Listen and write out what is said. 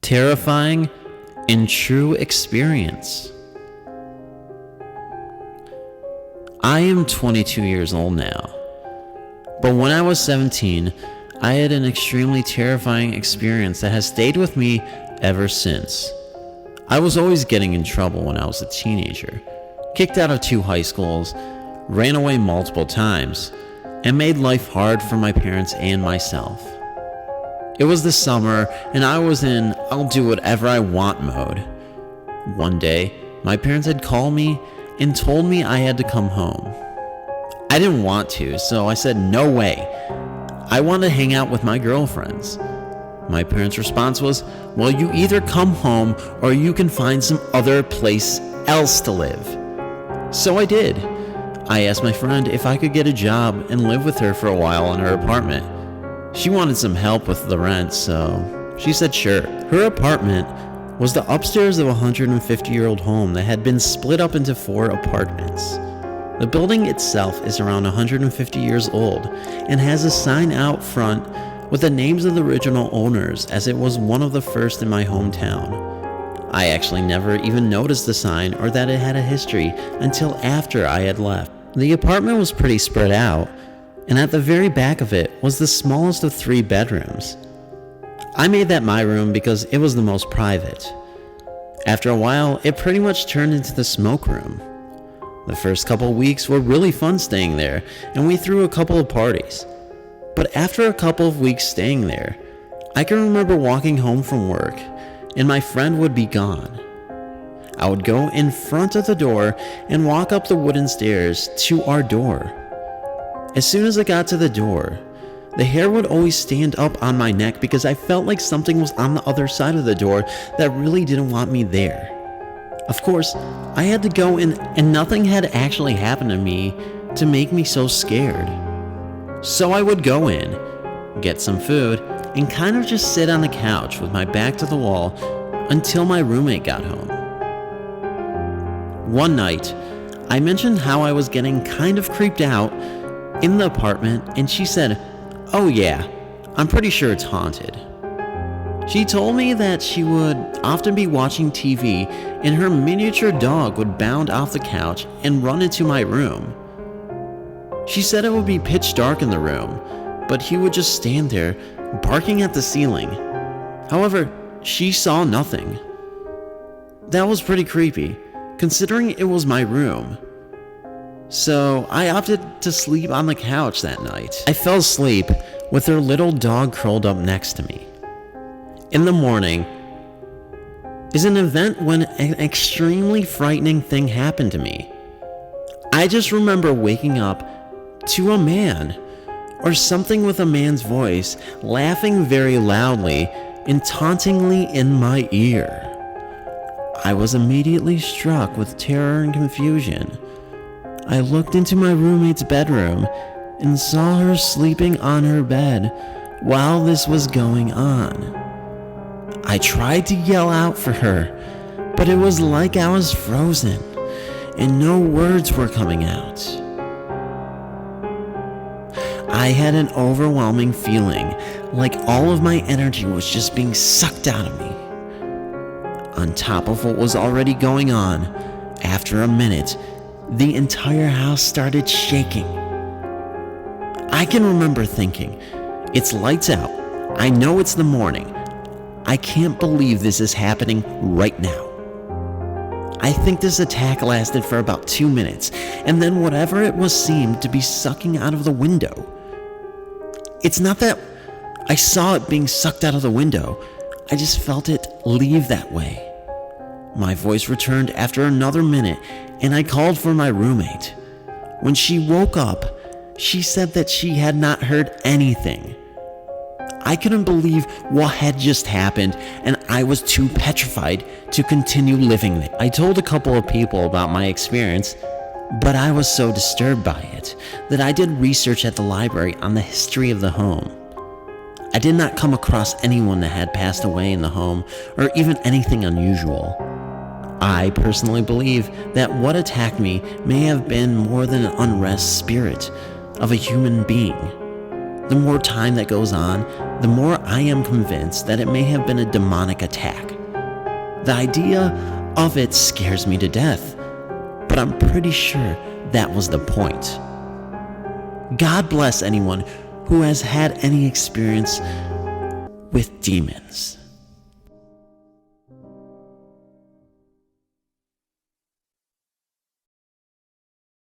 Terrifying and true experience. I am 22 years old now, but when I was 17, I had an extremely terrifying experience that has stayed with me ever since. I was always getting in trouble when I was a teenager, kicked out of 2 high schools, ran away multiple times, and made life hard for my parents and myself. It was the summer, and I was in I'll do whatever I want mode. One day, my parents had called me and told me I had to come home. I didn't want to, so I said no way. I wanted to hang out with my girlfriends. My parents' response was, well, you either come home or you can find some other place else to live. So I did. I asked my friend if I could get a job and live with her for a while in her apartment. She wanted some help with the rent, so she said sure. Her apartment was the upstairs of a 150-year-old home that had been split up into 4 apartments. The building itself is around 150 years old and has a sign out front with the names of the original owners, as it was one of the first in my hometown. I actually never even noticed the sign or that it had a history until after I had left. The apartment was pretty spread out, and at the very back of it was the smallest of 3 bedrooms. I made that my room because it was the most private. After a while, it pretty much turned into the smoke room. The first couple weeks were really fun staying there, and we threw a couple of parties. But after a couple of weeks staying there, I can remember walking home from work, and my friend would be gone. I would go in front of the door and walk up the wooden stairs to our door. As soon as I got to the door, the hair would always stand up on my neck because I felt like something was on the other side of the door that really didn't want me there. Of course, I had to go in, and nothing had actually happened to me to make me so scared. So I would go in, get some food, and kind of just sit on the couch with my back to the wall until my roommate got home. One night, I mentioned how I was getting kind of creeped out in the apartment, and she said, "Oh yeah, I'm pretty sure it's haunted." She told me that she would often be watching TV and her miniature dog would bound off the couch and run into my room. She said it would be pitch dark in the room, but he would just stand there barking at the ceiling. However, she saw nothing. That was pretty creepy, considering it was my room. So I opted to sleep on the couch that night. I fell asleep with her little dog curled up next to me. In the morning is an event when an extremely frightening thing happened to me. I just remember waking up to a man, or something with a man's voice, laughing very loudly and tauntingly in my ear. I was immediately struck with terror and confusion. I looked into my roommate's bedroom and saw her sleeping on her bed while this was going on. I tried to yell out for her, but it was like I was frozen and no words were coming out. I had an overwhelming feeling like all of my energy was just being sucked out of me. On top of what was already going on, after a minute, the entire house started shaking. I can remember thinking, it's lights out. I know it's the morning. I can't believe this is happening right now. I think this attack lasted for about 2 minutes, and then whatever it was seemed to be sucking out of the window. It's not that I saw it being sucked out of the window. I just felt it leave that way. My voice returned after another minute, and I called for my roommate. When she woke up, she said that she had not heard anything. I couldn't believe what had just happened, and I was too petrified to continue living there. I told a couple of people about my experience, but I was so disturbed by it that I did research at the library on the history of the home. I did not come across anyone that had passed away in the home or even anything unusual. I personally believe that what attacked me may have been more than an unrest spirit of a human being. The more time that goes on, the more I am convinced that it may have been a demonic attack. The idea of it scares me to death, but I'm pretty sure that was the point. God bless anyone who has had any experience with demons.